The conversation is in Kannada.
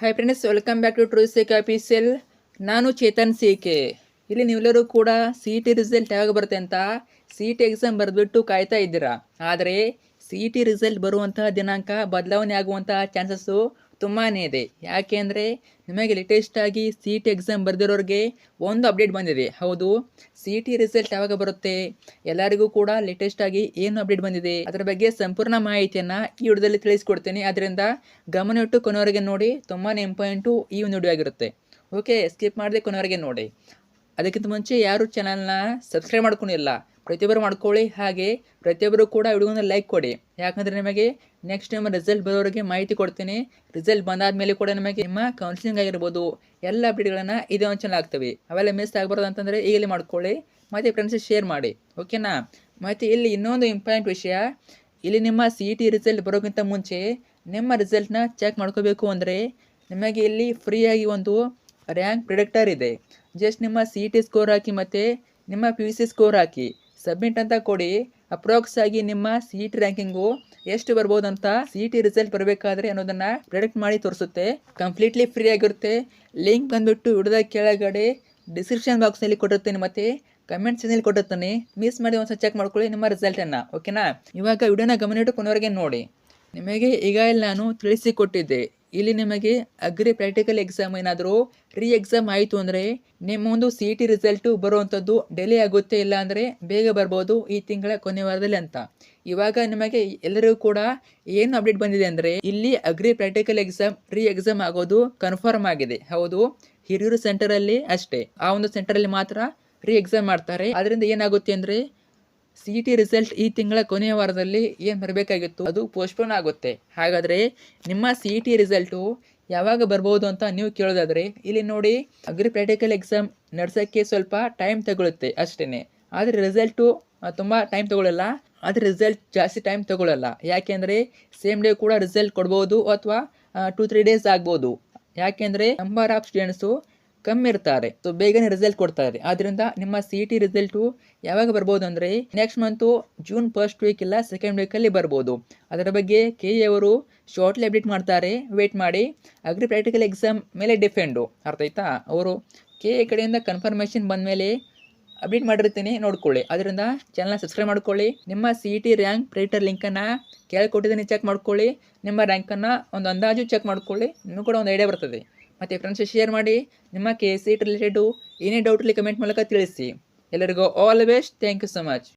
Hi friends, welcome back to true sake official. ನಾನು ಚೇತನ್ ಕೆ. ಇಲ್ಲಿ ನೀವೆಲ್ಲರೂ ಕೂಡ ಸಿ ಟಿ ರಿಸಲ್ಟ್ ಯಾವಾಗ ಬರುತ್ತೆ ಅಂತ ಸಿ ಟಿ ಎಕ್ಸಾಮ್ ಬರೆದ್ಬಿಟ್ಟು ಕಾಯ್ತಾ ಇದ್ದೀರಾ. ಆದರೆ ಸಿ ಟಿ ರಿಸಲ್ಟ್ ಬರುವಂತಹ ದಿನಾಂಕ ಬದಲಾವಣೆ ಆಗುವಂತಹ ಚಾನ್ಸಸ್ಸು ತುಂಬಾ ಇದೆ. ಯಾಕೆ ಅಂದರೆ ನಿಮಗೆ ಲೇಟೆಸ್ಟ್ ಆಗಿ ಸಿ ಟಿ ಎಕ್ಸಾಮ್ ಬರೆದಿರೋರಿಗೆ ಒಂದು ಅಪ್ಡೇಟ್ ಬಂದಿದೆ. ಹೌದು, ಸಿ ಟಿ ರಿಸಲ್ಟ್ ಯಾವಾಗ ಬರುತ್ತೆ, ಎಲ್ಲರಿಗೂ ಕೂಡ ಲೇಟೆಸ್ಟ್ ಆಗಿ ಏನು ಅಪ್ಡೇಟ್ ಬಂದಿದೆ ಅದರ ಬಗ್ಗೆ ಸಂಪೂರ್ಣ ಮಾಹಿತಿಯನ್ನು ಈ ವಿಡಿಯೋದಲ್ಲಿ ತಿಳಿಸ್ಕೊಡ್ತೀನಿ. ಅದರಿಂದ ಗಮನವಿಟ್ಟು ಕೊನೆವರೆಗೆ ನೋಡಿ, ತುಂಬಾ ಇಂಪಾರ್ಟೆಂಟು ಈ ಒಂದು ವಿಡಿಯೋ ಆಗಿರುತ್ತೆ. ಓಕೆ, ಸ್ಕಿಪ್ ಮಾಡದೆ ಕೊನೆವರೆಗೆ ನೋಡಿ. ಅದಕ್ಕಿಂತ ಮುಂಚೆ ಯಾರು ಚಾನಲ್ನ ಸಬ್ಸ್ಕ್ರೈಬ್ ಮಾಡ್ಕೊಂಡಿಲ್ಲ, ಪ್ರತಿಯೊಬ್ಬರು ಮಾಡ್ಕೊಳ್ಳಿ. ಹಾಗೆ ಪ್ರತಿಯೊಬ್ಬರು ಕೂಡ ವಿಡಿಯೋನ ಲೈಕ್ ಕೊಡಿ. ಯಾಕಂದರೆ ನಿಮಗೆ ನೆಕ್ಸ್ಟ್ ಟೈಮ್ ರಿಸಲ್ಟ್ ಬರೋರಿಗೆ ಮಾಹಿತಿ ಕೊಡ್ತೀನಿ. ರಿಸಲ್ಟ್ ಬಂದಾದ ಮೇಲೆ ಕೂಡ ನಿಮಗೆ ನಿಮ್ಮ ಕೌನ್ಸಿಲಿಂಗ್ ಆಗಿರ್ಬೋದು ಎಲ್ಲ ಅಪ್ಡೇಟ್ಗಳನ್ನು ಇದೇ ಒಂದು ಚಾನಲ್ ಆಗ್ತವೆ. ಅವೆಲ್ಲ ಮಿಸ್ ಆಗಬಾರ್ದು ಅಂತಂದರೆ ಈಗಲೇ ಮಾಡ್ಕೊಳ್ಳಿ, ಮತ್ತು ಫ್ರೆಂಡ್ಸ್ ಶೇರ್ ಮಾಡಿ. ಓಕೆನಾ? ಮತ್ತು ಇಲ್ಲಿ ಇನ್ನೊಂದು ಇಂಪಾರ್ಟೆಂಟ್ ವಿಷಯ, ಇಲ್ಲಿ ನಿಮ್ಮ ಸಿ ಟಿ ರಿಸಲ್ಟ್ ಬರೋಕ್ಕಿಂತ ಮುಂಚೆ ನಿಮ್ಮ ರಿಸಲ್ಟ್ನ ಚೆಕ್ ಮಾಡ್ಕೋಬೇಕು ಅಂದರೆ ನಿಮಗೆ ಇಲ್ಲಿ ಫ್ರೀಯಾಗಿ ಒಂದು ರ್ಯಾಂಕ್ ಪ್ರಿಡಿಕ್ಟರ್ ಇದೆ. ಜಸ್ಟ್ ನಿಮ್ಮ ಸಿ ಟಿ ಸ್ಕೋರ್ ಹಾಕಿ ಮತ್ತು ನಿಮ್ಮ ಪಿ ಯು ಸಿ ಸ್ಕೋರ್ ಹಾಕಿ ಸಬ್ಮಿಟ್ ಅಂತ ಕೊಡಿ. ಅಪ್ರಾಕ್ಸ್ ಆಗಿ ನಿಮ್ಮ ಸಿ ಟಿ ರ್ಯಾಂಕಿಂಗು ಎಷ್ಟು ಬರ್ಬೋದು ಅಂತ ಸಿ ಟಿ ರಿಸಲ್ಟ್ ಬರಬೇಕಾದ್ರೆ ಅನ್ನೋದನ್ನು ಪ್ರಿಡಿಕ್ಟ್ ಮಾಡಿ ತೋರಿಸುತ್ತೆ. ಕಂಪ್ಲೀಟ್ಲಿ ಫ್ರೀ ಆಗಿರುತ್ತೆ. ಲಿಂಕ್ ಬಂದುಬಿಟ್ಟು ವಿಡಿಯೋದ ಕೆಳಗಡೆ ಡಿಸ್ಕ್ರಿಪ್ಷನ್ ಬಾಕ್ಸ್ನಲ್ಲಿ ಕೊಟ್ಟಿರ್ತೀನಿ ಮತ್ತು ಕಮೆಂಟ್ ಸೆಕ್ಷನಲ್ಲಿ ಕೊಟ್ಟಿರ್ತೀನಿ. ಮಿಸ್ ಮಾಡಿ ಒಂದ್ಸಲ ಚೆಕ್ ಮಾಡ್ಕೊಳ್ಳಿ ನಿಮ್ಮ ರಿಸಲ್ಟನ್ನು. ಓಕೆನಾ? ಇವಾಗ ವಿಡಿಯೋನ ಗಮನಿಟ್ಟು ಕೊನೆವರೆಗೆ ನೋಡಿ. ನಿಮಗೆ ಈಗ ಇಲ್ಲಿ ನಾನು ತಿಳಿಸಿಕೊಟ್ಟಿದ್ದೆ, ಇಲ್ಲಿ ನಿಮಗೆ ಅಗ್ರಿ ಪ್ರಾಕ್ಟಿಕಲ್ ಎಕ್ಸಾಮ್ ಏನಾದರೂ ರೀ ಎಕ್ಸಾಮ್ ಆಯಿತು ಅಂದರೆ ನಿಮ್ಮ ಒಂದು ಸಿ ಟಿ ರಿಸಲ್ಟು ಬರುವಂಥದ್ದು ಡಿಲೇ ಆಗುತ್ತೆ, ಇಲ್ಲ ಅಂದರೆ ಬೇಗ ಬರ್ಬೋದು ಈ ತಿಂಗಳ ಕೊನೆ ವಾರದಲ್ಲಿ ಅಂತ. ಇವಾಗ ನಿಮಗೆ ಎಲ್ಲರಿಗೂ ಕೂಡ ಏನು ಅಪ್ಡೇಟ್ ಬಂದಿದೆ ಅಂದರೆ ಇಲ್ಲಿ ಅಗ್ರಿ ಪ್ರಾಕ್ಟಿಕಲ್ ಎಕ್ಸಾಮ್ ರೀ ಎಕ್ಸಾಮ್ ಆಗೋದು ಕನ್ಫರ್ಮ್ ಆಗಿದೆ. ಹೌದು, ಹಿರಿಯೂರು ಸೆಂಟರಲ್ಲಿ ಅಷ್ಟೇ, ಆ ಒಂದು ಸೆಂಟರಲ್ಲಿ ಮಾತ್ರ ರೀ ಎಕ್ಸಾಮ್ ಮಾಡ್ತಾರೆ. ಅದರಿಂದ ಏನಾಗುತ್ತೆ ಅಂದರೆ ಸಿ ಟಿ ರಿಸಲ್ಟ್ ಈ ತಿಂಗಳ ಕೊನೆಯ ವಾರದಲ್ಲಿ ಏನು ಬರಬೇಕಾಗಿತ್ತು ಅದು ಪೋಸ್ಟ್ಪೋನ್ ಆಗುತ್ತೆ. ಹಾಗಾದರೆ ನಿಮ್ಮ ಸಿ ಟಿ ರಿಸಲ್ಟು ಯಾವಾಗ ಬರ್ಬೋದು ಅಂತ ನೀವು ಕೇಳೋದಾದರೆ ಇಲ್ಲಿ ನೋಡಿ, ಅಗ್ರಿ ಪ್ರಾಕ್ಟಿಕಲ್ ಎಕ್ಸಾಮ್ ನಡೆಸೋಕ್ಕೆ ಸ್ವಲ್ಪ ಟೈಮ್ ತಗೊಳುತ್ತೆ ಅಷ್ಟೇ. ಆದರೆ ರಿಸಲ್ಟು ತುಂಬ ಟೈಮ್ ತಗೊಳ್ಳಲ್ಲ. ಆದರೆ ರಿಸಲ್ಟ್ ಜಾಸ್ತಿ ಟೈಮ್ ತಗೊಳ್ಳಲ್ಲ. ಯಾಕೆಂದರೆ ಸೇಮ್ ಡೇ ಕೂಡ ರಿಸಲ್ಟ್ ಕೊಡ್ಬೋದು ಅಥವಾ 2-3 ಡೇಸ್ ಆಗ್ಬೋದು. ಯಾಕೆಂದರೆ ನಂಬರ್ ಆಫ್ ಸ್ಟೂಡೆಂಟ್ಸು ಕಮ್ಮಿ ಇರ್ತಾರೆ, ಸೊ ಬೇಗನೆ ರಿಸಲ್ಟ್ ಕೊಡ್ತಾರೆ. ಆದ್ದರಿಂದ ನಿಮ್ಮ ಸಿ ಟಿ ರಿಸಲ್ಟು ಯಾವಾಗ ಬರ್ಬೋದು ಅಂದರೆ next month June first week ಇಲ್ಲ ಸೆಕೆಂಡ್ ವೀಕಲ್ಲಿ ಬರ್ಬೋದು. ಅದರ ಬಗ್ಗೆ ಕೆ ಎ ಅವರು ಶಾರ್ಟ್ಲಿ ಅಪ್ಡೇಟ್ ಮಾಡ್ತಾರೆ, ವೇಟ್ ಮಾಡಿ. ಅಗ್ರಿ ಪ್ರಾಕ್ಟಿಕಲ್ ಎಕ್ಸಾಮ್ ಮೇಲೆ ಡಿಪೆಂಡು, ಅರ್ಥ ಆಯ್ತಾ? ಅವರು ಕೆ ಎ ಕಡೆಯಿಂದ ಕನ್ಫರ್ಮೇಷನ್ ಬಂದ ಮೇಲೆ ಅಪ್ಡೇಟ್ ಮಾಡಿರ್ತೀನಿ, ನೋಡ್ಕೊಳ್ಳಿ. ಅದರಿಂದ ಚಾನಲ್ನ ಸಬ್ಸ್ಕ್ರೈಬ್ ಮಾಡ್ಕೊಳ್ಳಿ. ನಿಮ್ಮ ಸಿ ಟಿ ರ್ಯಾಂಕ್ ಪ್ರಿಡಿಕ್ಟರ್ ಲಿಂಕನ್ನು ಕೇಳ್ಕೊಟ್ಟಿದ್ದೀನಿ, ಚೆಕ್ ಮಾಡ್ಕೊಳ್ಳಿ. ನಿಮ್ಮ ರ್ಯಾಂಕನ್ನು ಒಂದು ಅಂದಾಜು ಚೆಕ್ ಮಾಡ್ಕೊಳ್ಳಿ, ನಿಮಗೂ ಕೂಡ ಒಂದು ಐಡಿಯಾ ಬರ್ತದೆ. ಮತ್ತು ಫ್ರೆಂಡ್ಸ್ ಶೇರ್ ಮಾಡಿ. ನಿಮ್ಮ ಕೆ ಸಿ ಟಿ ರಿಲೇಟೆಡು ಏನೇ ಡೌಟಲ್ಲಿ ಕಮೆಂಟ್ ಮೂಲಕ ತಿಳಿಸಿ. ಎಲ್ಲರಿಗೂ all the best. Thank you so much.